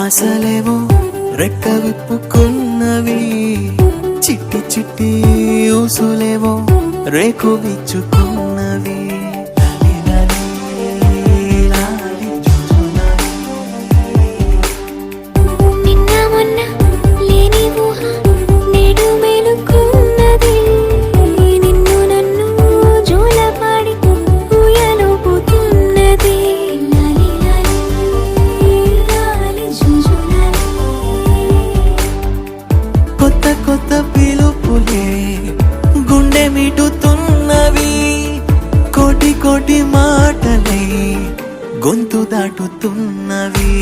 ఆశలేవో రెక్క విప్పుకున్నవి, చిట్టి చిట్టి ఊసులేవో రేకు విచ్చుకున్నవి. కొత్త కొత్త పిలుపులే గుండె మిటుతున్నవి, కోటి కోటి మాటలై గొంతు దాటుతున్నవి.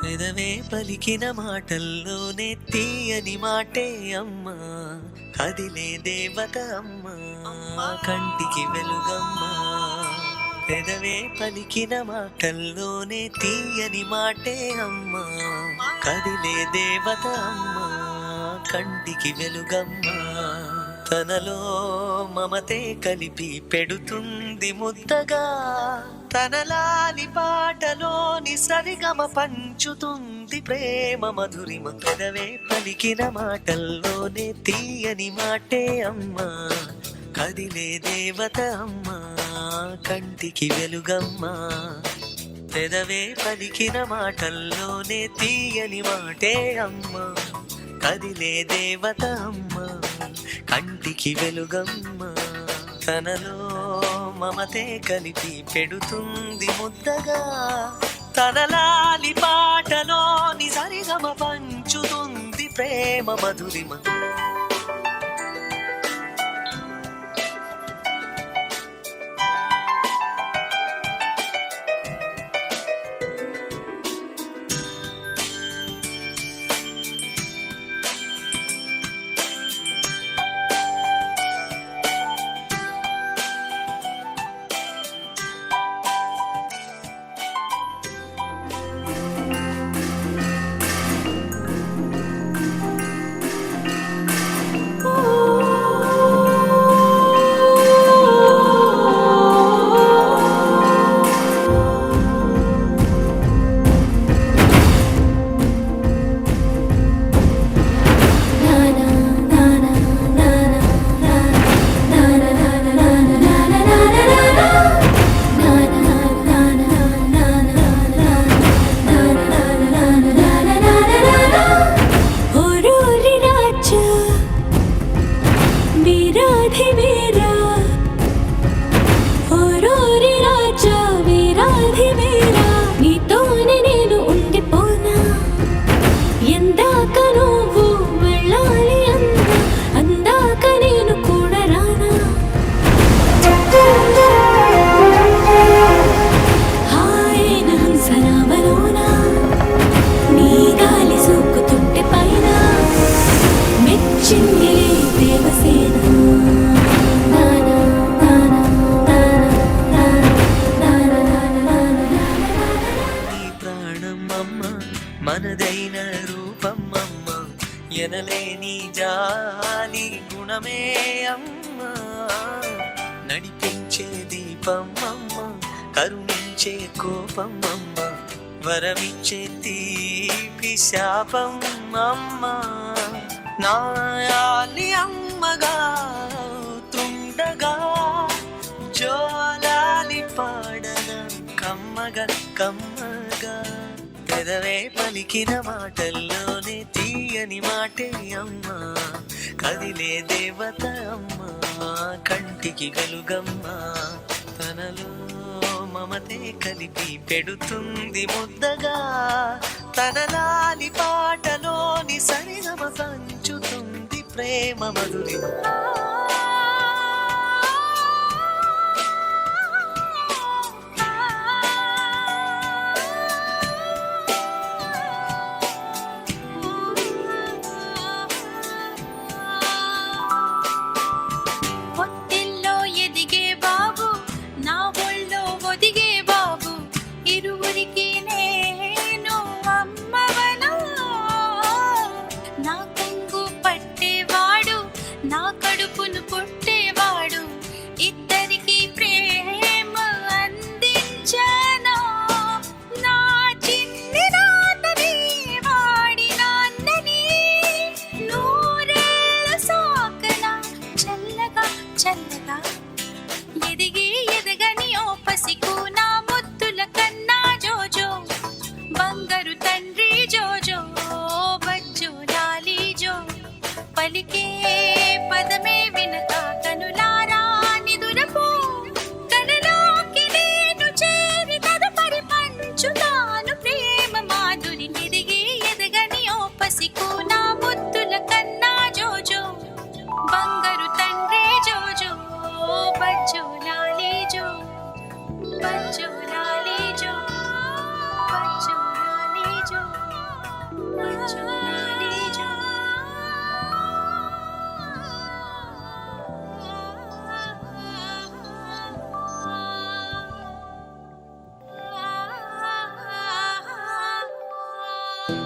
పెదవే పలికిన మాటల్లోనే తీయని మాటే అమ్మా, కదిలే దేవత అమ్మా, కంటికి వెలుగమ్మా. పెదవే పలికిన మాటల్లోనే తీయని మాటే అమ్మా, కదిలే దేవత అమ్మా, కంటికి వెలుగమ్మా. తనలో మమతే కలిపి పెడుతుంది ముద్దగా, తనలాలి పాటలోని సరిగమ పంచుతుంది ప్రేమ మధురిమ. పెదవే పలికిన మాటల్లోనే తీయని మాటే అమ్మా, కదిలే దేవత అమ్మా, కంటికి వెలుగమ్మా. పెదవే పలికిన మాటల్లోనే తీయని మాటే అమ్మా, కదిలే దేవత అమ్మా, కంటికి వెలుగమ్మా. తనలో మమతే కలిపి పెడుతుంది ముద్దగా, తనలాలి పాటలోని సరిగమ పంచుతుంది ప్రేమ మధురిమ. మనదైన రూపమ్మమ్మ, ఎనలేని జాలి గుణమే అమ్మా, నడిపించే దీపమ్మమ్మ, కరుణించే కోపమ్మమ్మ, వరమిచ్చే తీపి శాపమ్మమ్మ. నాయాలి అమ్మగా తుండగా, జోలాలి పాడన కమ్మగా కమ్మగా. పెదవే పలికిన మాటల్లోనే తీయని మాటే అమ్మా, కదిలే దేవత అమ్మా, కంటికి వెలుగమ్మా. తనలో మమతే కలిపి పెడుతుంది ముద్దగా, తనలాలి పాటలోని సరిగమ పంచుతుంది ప్రేమ మధురిమ. నా కడుపును పుట్టే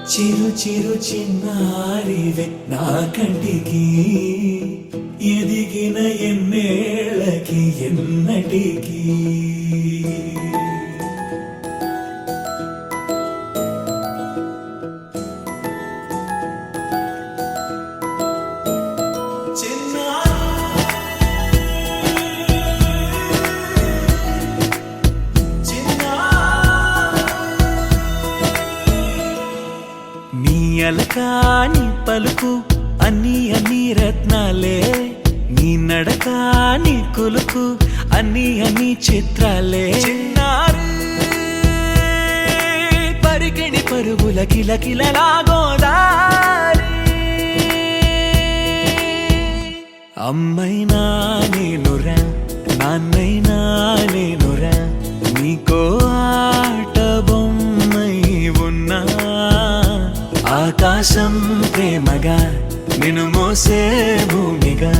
చిరు చిరు చిన్నారివే నా కంటికి ఎదిగిన ఎన్నేళ్ళకి ఎన్నటికి అలకాని పలుకు అన్ని అన్ని రత్నాలే నీ నడక నీ కులుకు అన్ని అన్ని చిత్రాలే చిన్నారు పరికిణి పరుగుల కిలకిలలా గోదారి అమ్మైనా నేనురా నాన్నైనా నేనురా నీకో ఆట బొమ్మై ఉన్నా ఆకాశం ప్రేమగా నిన్ను మోసే భూమిగా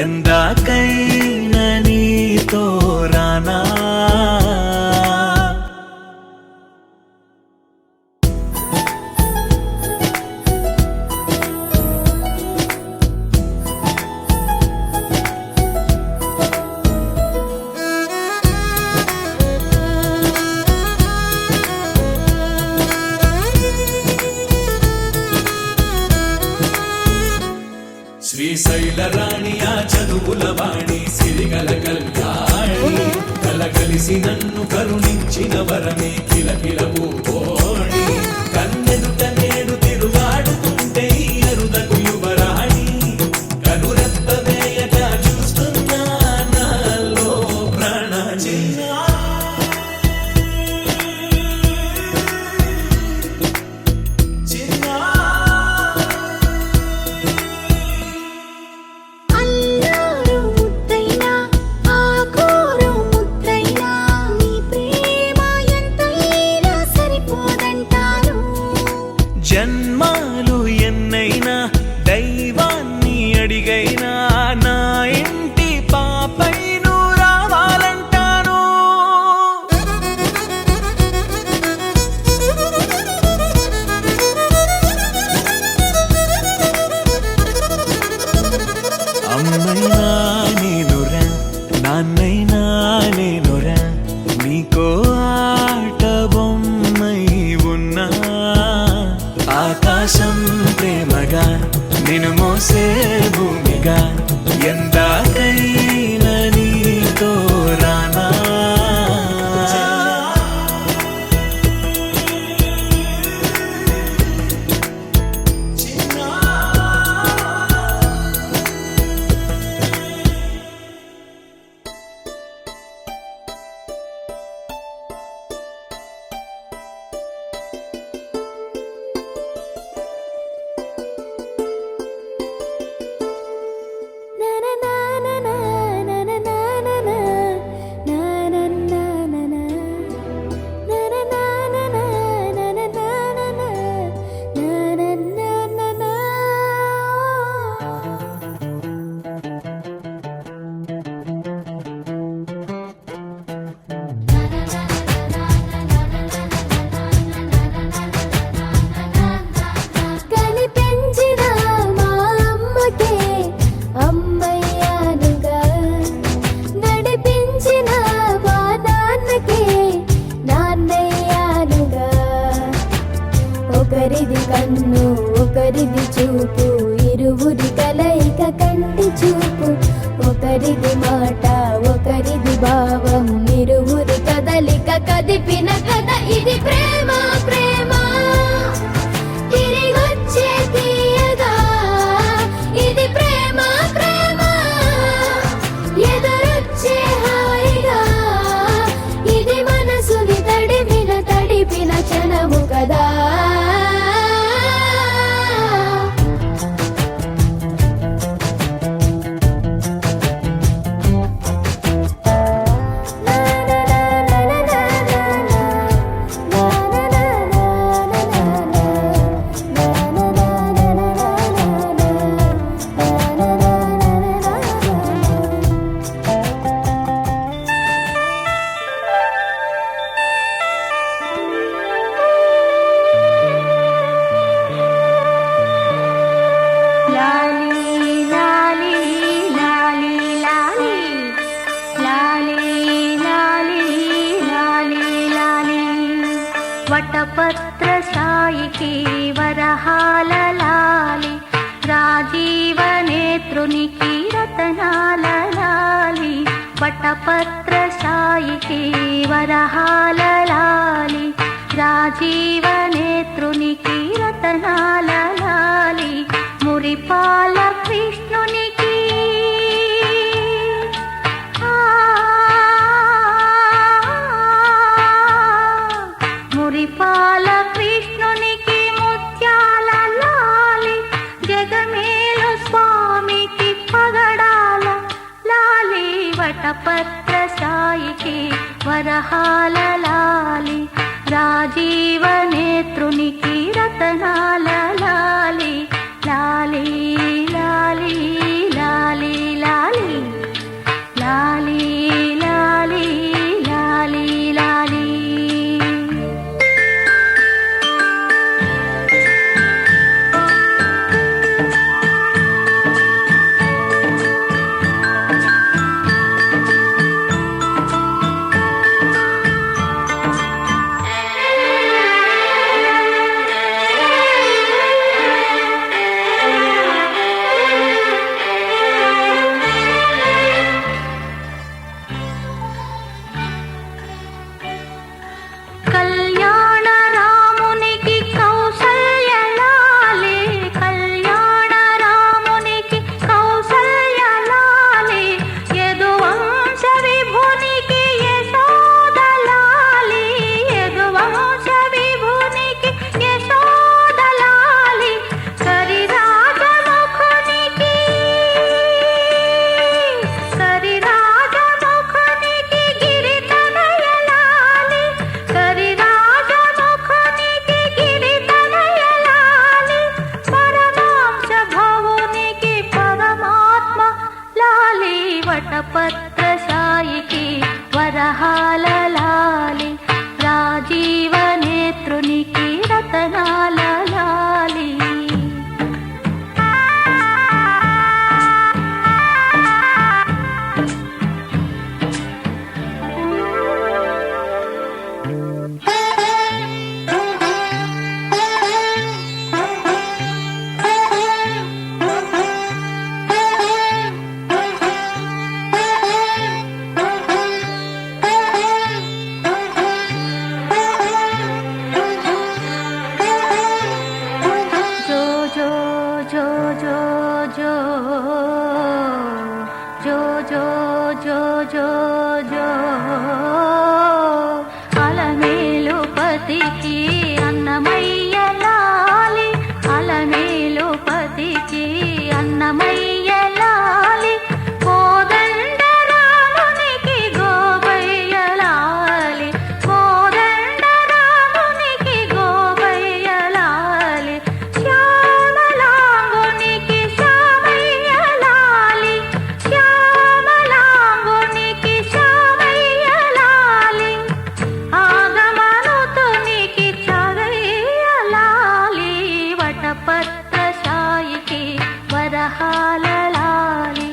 ఎందాకైనా నీతో రానా శ్రీశైల రాణి ఆ చదువుల వాణి సిరిగల కళ్యాణి కలగలిసి నన్ను కరుణించిన వరమే కిలకిల పూకోణి కన్నెదుట నేడు తిరుగాడుతుంటే అరుదకు యువరాణి కనురెప్ప వేయక చూస్తున్నా నాలో ప్రాణ జన్మాలు ఎన్నైనా దైవాన్ని అడిగైనా నా ఇంటి పాపై నువ్వు రావాలంటాను అమ్మైనా నేనురా నాన్నైనా నేనురా నీకో ఆట బొమ్మై ఉన్నా ఆకాశం ప్రేమగా నిన్ను మోసే భూమిగా ఎందాకైనా నీతో రానా ఒకరిది కన్ను ఒకరిది చూపు ఇరువురి కలయిక కంటి చూపు ఒకరిది మాట ఒకరిది భావం ఇరువురి కదలిక కదిపిన కథ ఇది ప్రేమ ప్రేమ తిరిగొచ్చే తీయగా ఇది ప్రేమ ప్రేమ ఎదురొచ్చే హాయిగా ఇది మనసుని తడిపిన క్షణము కదా వటపత్ర సాయికి వరహాల లాలి రాజీవ నేత్రునికి రతనాల లాలి వటపత్ర సాయికి వరహాల లాలి రాజీవ నేత్రునికి రతనాల లాలి మురిపాల కృష్ణునికి మురిపాల కృష్ణునికి ముత్యాల లాలి జగమేలు స్వామికి పగడాల లాలి వటపత్ర సాయికి వరహాల లాలి రాజీవ నేత్రునికి రతనాల లాలి లాలి లాలి లాలి లాలి లాలి లాలి లాలి లాలి కళ్యాణ రామునికి కౌసల్య లాలి కళ్యాణ రామునికి కౌసల్య లాలి యదువంశ విభునికి యశోద లాలి యదువంశ విభునికి యశోద లాలి కరిరాజముఖునికి గిరితనయ లాలి కరిరాజముఖునికి గిరితనయ లాలి పరమాంశ భవునికి పరమాత్మ లాలి వటపత్ర సాయికి వరహాల లాలి రాజీవ నేత్రునికి రతనాల లాలి జో జో జో జో జో జో జో జో జో అలమేలు పతికి అన్నమయ్య లాలి అలమేలు పతికి అన్నమయ్య లాలి కోదండ రామునికి గోపయ్య లాలి కోదండ రామునికి గోపయ్య లాలి శ్యామలాంగునికి శ్యామయ్య లాలి శ్యామలాంగునికి శ్యామయ్య లాలి ఆగమనుతునికి చరయ్య లాలి వటపత్ర సాయికి వరహాల లాలి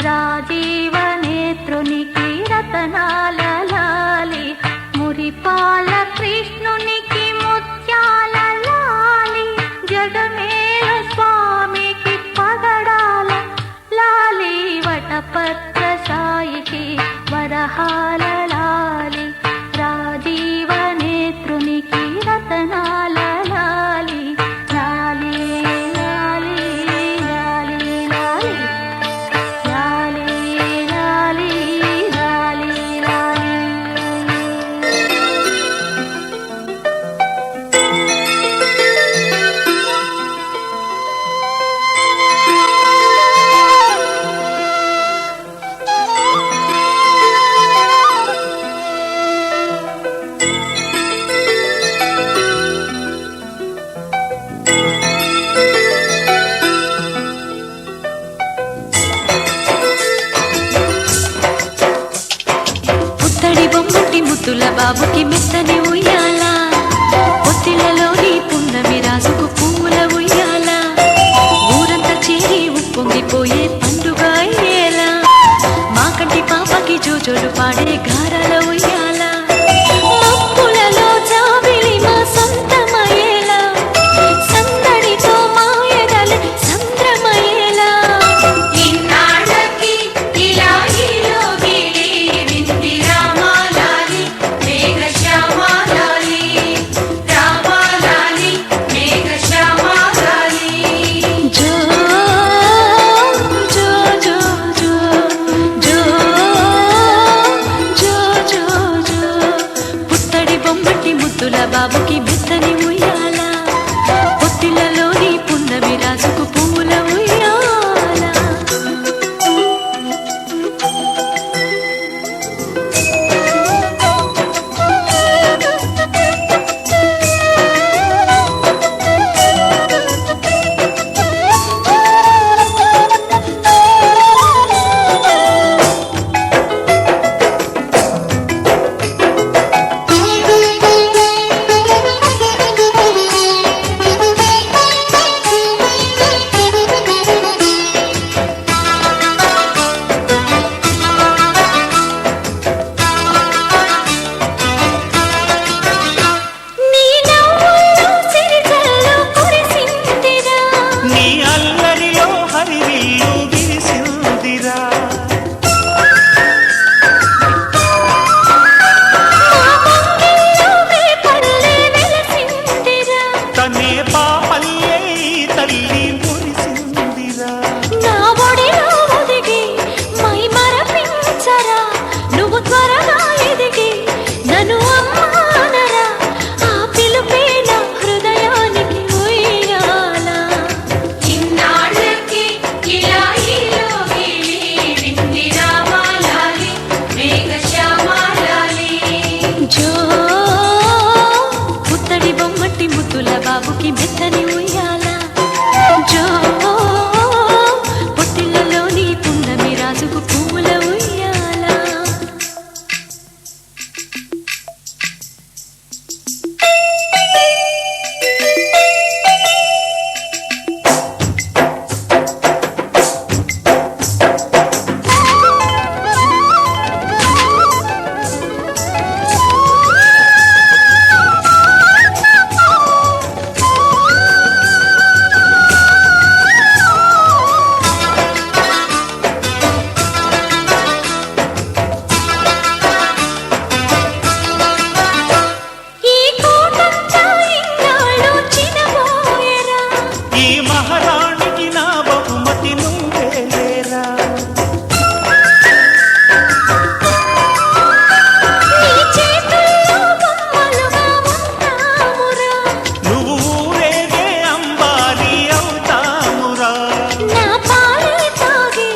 రాజీవ నేత్రునికి రతనాల లాలి మురిపాల కృష్ణునికి ముత్యాల లాలి జగమేల స్వామికి పగడాల లాలి వటపత్ర సాయికి వరహాల లాలి రాజీవ నేత్రునికి రతనాల లాలి లాలి లాలి లాలి లాలి లాలి లాలి లాలి లాలి పుత్తడి బొమ్మటి ముద్దుల బాబుకి మెత్తని ఉయ్యాల పొత్తిళ్ళలోని పున్నమి రాసుకు పువ్వుల ఉయ్యాల ఊరంతా చేరి ఉప్పొంగిపోయే పండుగ అయ్యేలా మా కంటి పాపకి జోజోలు పాడే గారాల ఉయ్యాల మప్పులలో జాబిలి మా నువ్వు త్వరగా ఎదిగి నన్ను అమ్మానరా ఆ పిలుపే నా హృదయానికి ఉయ్యాల ఇన్నాళ్ళకి ఇలా ఈలోగిలి వింది రామాలాలి మేఘశ్యామాలాలి జో పుత్తడి బొమ్మటి ముద్దుల బాబుకి మెత్తని ఉయ్యాల జో పొత్తిళ్ళలోని పున్నమి రాజుకు పువ్వుల ఉయ్యాల ఈ కోటంతా ఇన్నాళ్ళు చినబోయెరా ఈ మహారాణికి నా బహుమతి నువ్వేరా నీ చేతుల్లో బొమ్మలుగా ఉంటామురా నువ్వు ఊరేగే అంబారి అవుతామురా నా పాలే తాగి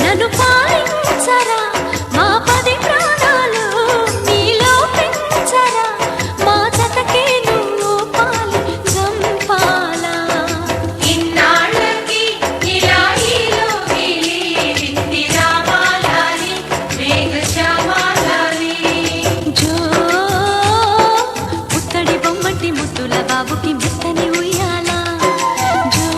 నన్ను పాలించరా మా 10 ప్రాణాలు నీలో పెంచరా మా జతకే నువ్వు పాలి జంపాలా ఇన్నాళ్ళకి ఇలా ఈలోగిలి వింది రామాలాలి మేఘశ్యామాలాలి జో పుత్తడి బొమ్మటి ముద్దుల బాబుకి మెత్తని ఉయ్యాల జో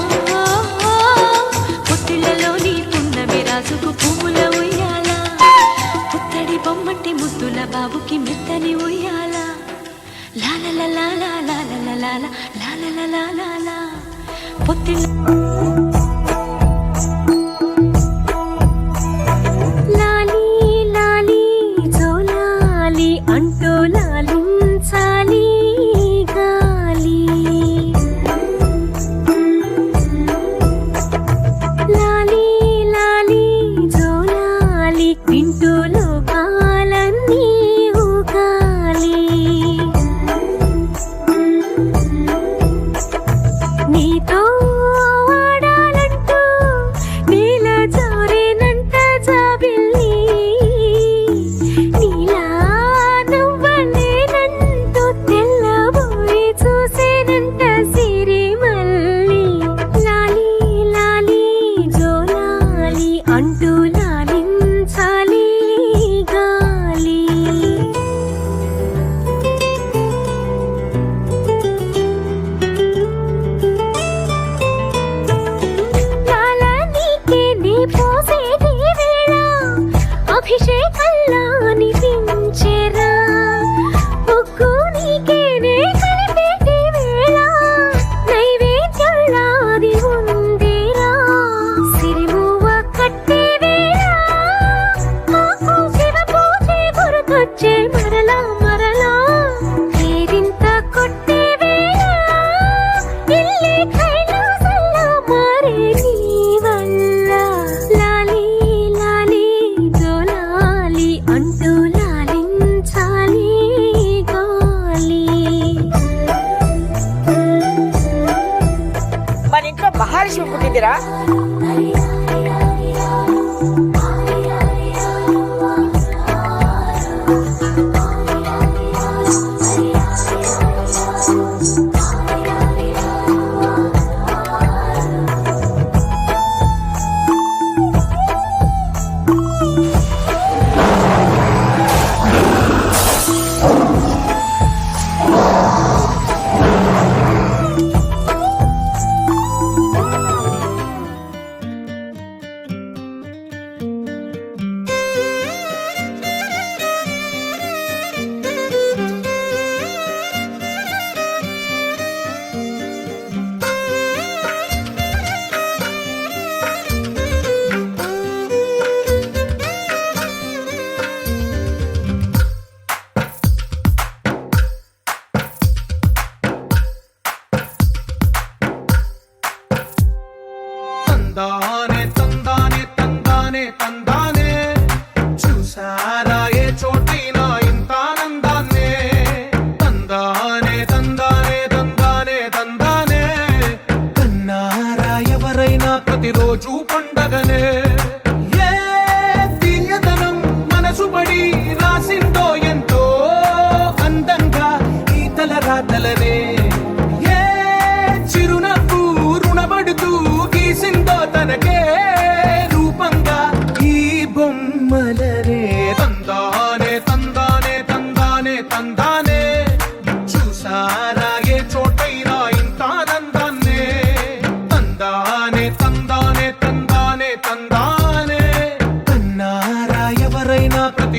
పుత్తిళ్ళలోని పున్నమి రాజుకు పువ్వుల ఉయ్యాల పుత్తడి బొమ్మటి ముద్దుల బాబుకి మెత్తని ఉయ్యాల లాల లాల లాల లాల లాల లాల లాల పొత్తిళ్ళ లాలి లాలి జోలాలి అంటూ లాలించాలి గాలి లాలి లాలి జోలాలి పింటూలో గాలన్నీ ఊగాలి నీతో ఆడాల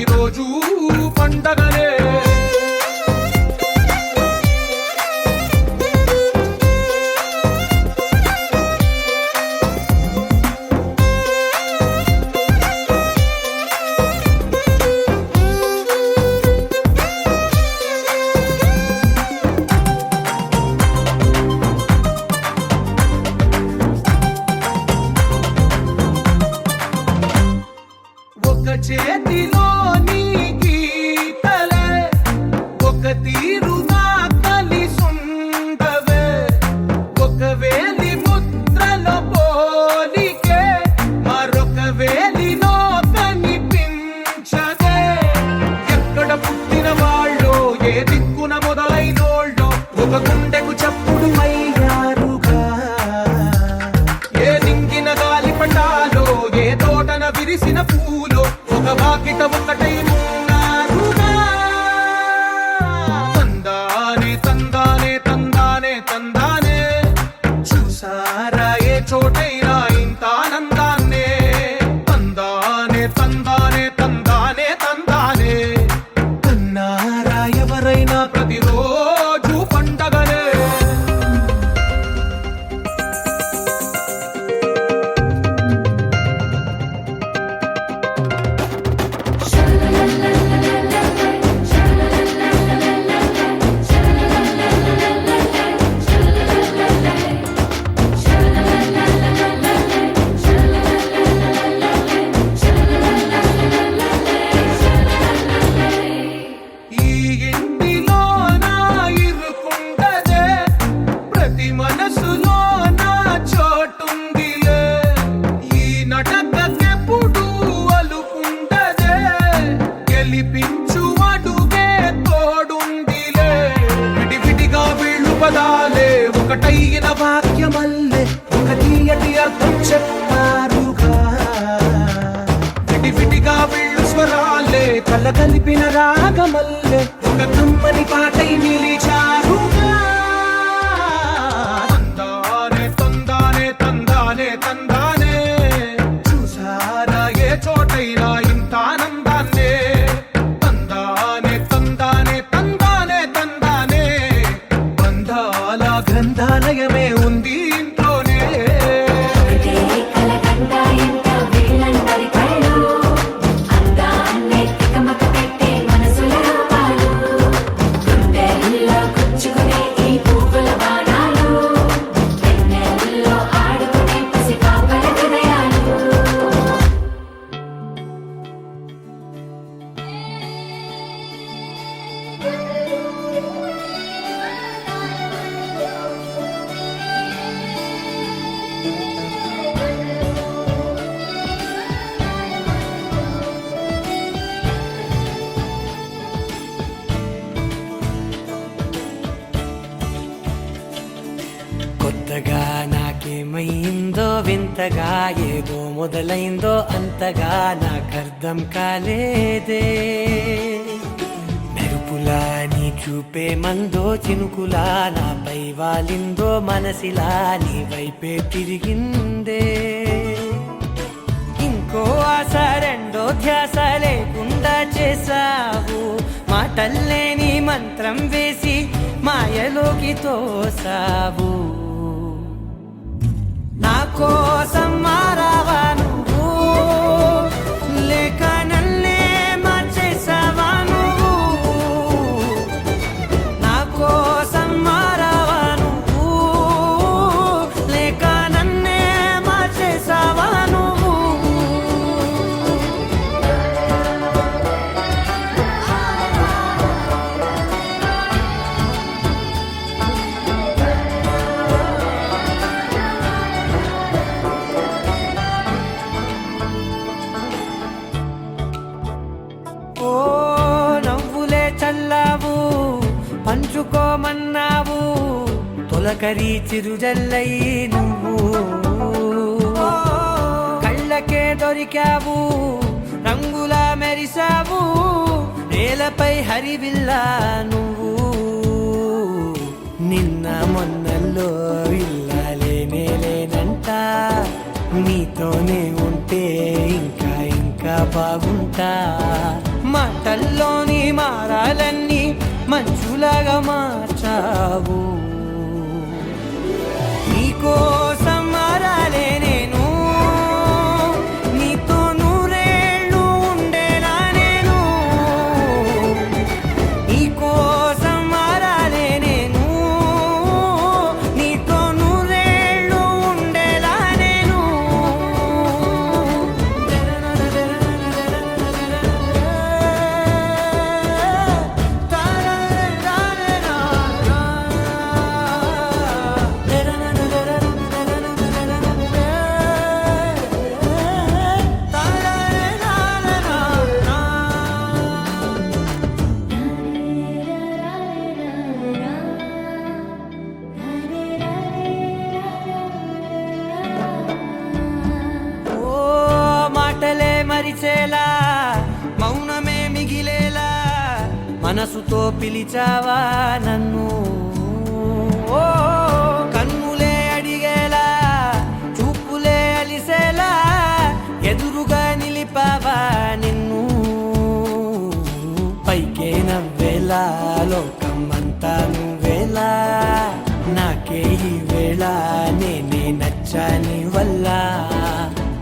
ప్రతిరోజు పండగలే. ఒక చేతిలో నీ గీతలే ఒక తీరుగా కలిసుండవే, ఒక వేలి ముద్రలో పోలికే మరొక వేలిలో కనిపించదే. ఎక్కడ పుట్టిన వాళ్ళో ఏ దిక్కున మొదలైనోళ్ళో ఒక గుండెకు చప్పుడు అయ్యారుగా. ఏ నింగిన గాలి పటాలో ఏ తోటన విరిసిన పూలో ఒక వాకిట ఒకటై ఉన్నారుగా. తందానే తందానే తందానే తందానే, చూసారా ఏ చోటైనా ఇంత ఆనందాన్నే. తందానే తందానే తందానే తందానే, కన్నారా ఎవరైనా ప్రతిరోజు పండగలే. ఈ ఇంటిలో నా ఇరుకుండదే, ప్రతి మనసులో నా చోటుందిలే. ఈ నటకెప్పుడు అలుకుండదే, గెలిపించు అడుగే తోడుందిలే. విడివిడిగా వీళ్ళు పదాలే ఒకటైన వాక్యమల్లే ఒక తీయటి అర్థం చెప్పారుగా. విడివిడిగా వీళ్ళు స్వరాలే కలగలిపిన రాగమల్లే ఒక కమ్మని పాటై నిలిచారుగా. తందానే తందానే తందానే తందానే, చూసారా ఏ చోటైనా ఇంత ఆనందాన్నే. తందానే తందానే తందానే తందానే, బంధాల గ్రంథాలయమే ఉంది ఇంట్లోనే. కొత్తగా నాకేమైందో వింతగా ఏదో మొదలైందో అంతగా నాకర్థం కాలేదే. మెరుపులా నీ చూపే మందో చినుకులా నాపై వాలిందో మనసిలా నీ వైపే తిరిగిందే. ఇంకో ఆశ రెండో ధ్యాస లేకుండా చేసావు, మాటల్లే నీ మంత్రం వేసి మాయలోకి తోసావు. నా కోసం మారావా నువ్వు, లేక నన్నే మార్చేసావా నువ్వు. నా కోసం మారావా నువ్వు, లేక నన్నే మార్చేసావా నువ్వు. పంచుకోమన్నావు తొలకరి చిరుజల్లై నువ్వు, కళ్ళకే దొరికావు రంగులా మెరిసావు, నేలపై హరివిల్లా నువ్వు. నిన్న మొన్నల్లో ఇల్లాలేనే లేనంట, నీతోనే ఉంటే ఇంకా ఇంకా బాగుంటా. మాటల్లోని మారాలన్నీ మంచులాగా మార్చావు నీకోసం మారాలే నేను నీతో నూరేళ్ళు ఉండేలా నేను నీకోసం మారాలే నేను నీతో నూరేళ్ళు ఉండేలా నేను ఓ మాటలే మరిచేలా మౌనమే మిగిలేలా మనసుతో పిలిచావా నన్ను ఓ కన్నులే అడిగేలా చూపులే అలిసేలా ఎదురుగా నిలిపావా నిన్ను పైకే నవ్వేలా లోకమంతా నువ్వేలా నాకే ఈ వేళ నేనే నచ్చాని వల్ల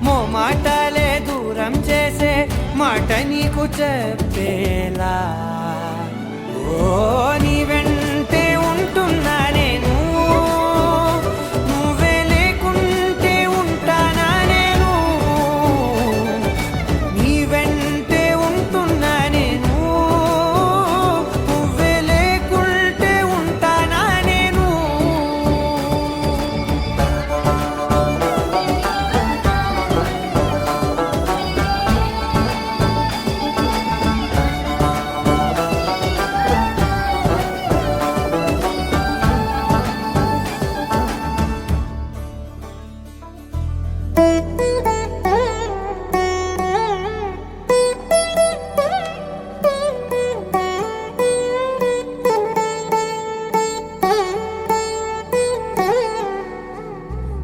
మో మాటలే దూరం చేసే మాట నీకు చెప్పేలా ఓ నీ వెంటే ఉంటున్నా నేను నువ్వే లేకుంటే ఉంటానా నేను నీ వెంటే ఉంటున్నా నేను నువ్వే లేకుంటే ఉంటానా నేను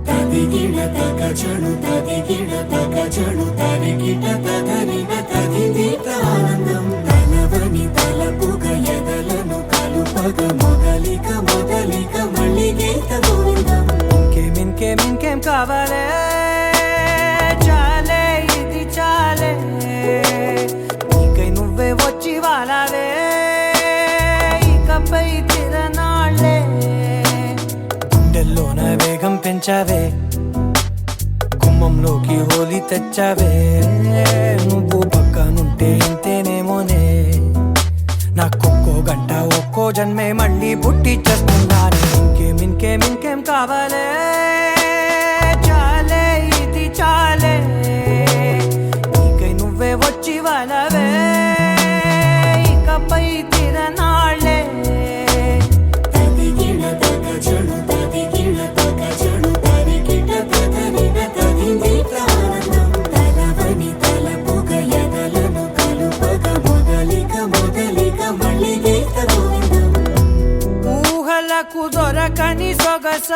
తదిగిడ తగజడు తదిగిడ తగజడు తరిగిట తదరిన తదిదీత ఆనందం తలవని తలపుగ ఎదలను కలుపగ మొదలిక మొదలిక మళ్ళీ గీత గోవిందం ఇంకేం కావాలే చాలే ఇది చాలే నీకై నువ్వే వచ్చి వాలావే ఇకపై తిరనాళ్ళే గుండెల్లోన వేగం పెంచావే గుమ్మంలోకి హోలీ తెచ్చావే నువ్వు పక్కనుంటే ఇంతేనేమోనే నాకొక్కో గంట ఒక్కో జన్మే మళ్ళీ పుట్టి చేస్తున్నాను ఇంకేం కావాలే చాలే ఇది చాలే నీకై నువ్వే వచ్చి వాలవే ఇకపై తిరనాళ్ళే తదిగిడ తగజడు తదిగిడ తగజడు తరిగిట తదరిన తదిదీత ఆనందం తలవని తలపుగ ఎదలను కలుపగ మొదలిక మొదలిక మళ్ళీ గీత గోవిందం ఊహలకు దొరకని సొగస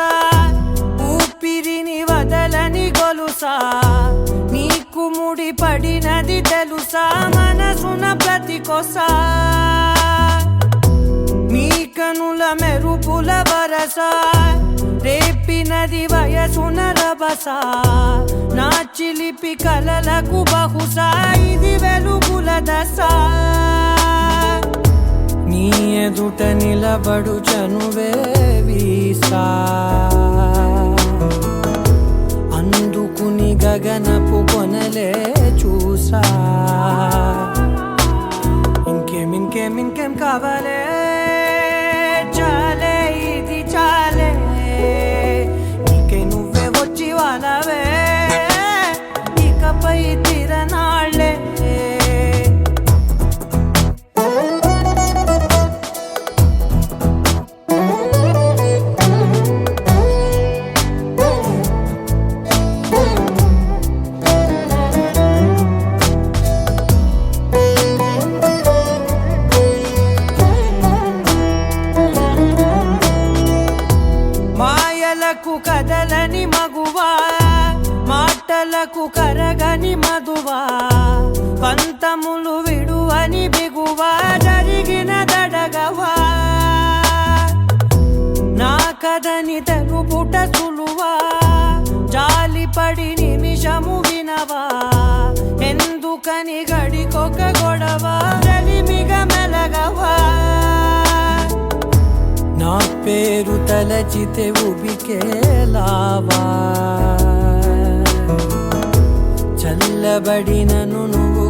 ఊపిరిని వదలని గొలుసా నీకు ముడి పడినది తెలుసా మనసున ప్రతి కొసా నీ కనుల మెరుపుల వరస రేపినది వయసున రభస నా చిలిపి కలలకు బహుశా ఇది వెలుగుల దశ నీ ఎదుట నిలబడు చనువే వీసా అందుకుని గగనపు కొనలే చూసా ఇంకేం కావాలే చాలే ఇది చాలే నీకై నువ్వే వచ్చి వాలవే ఇకపై తిరనాళ్ళే కలగవా నా పేరు తలచితే ఉబికేలావా చల్లబడినను నువ్వు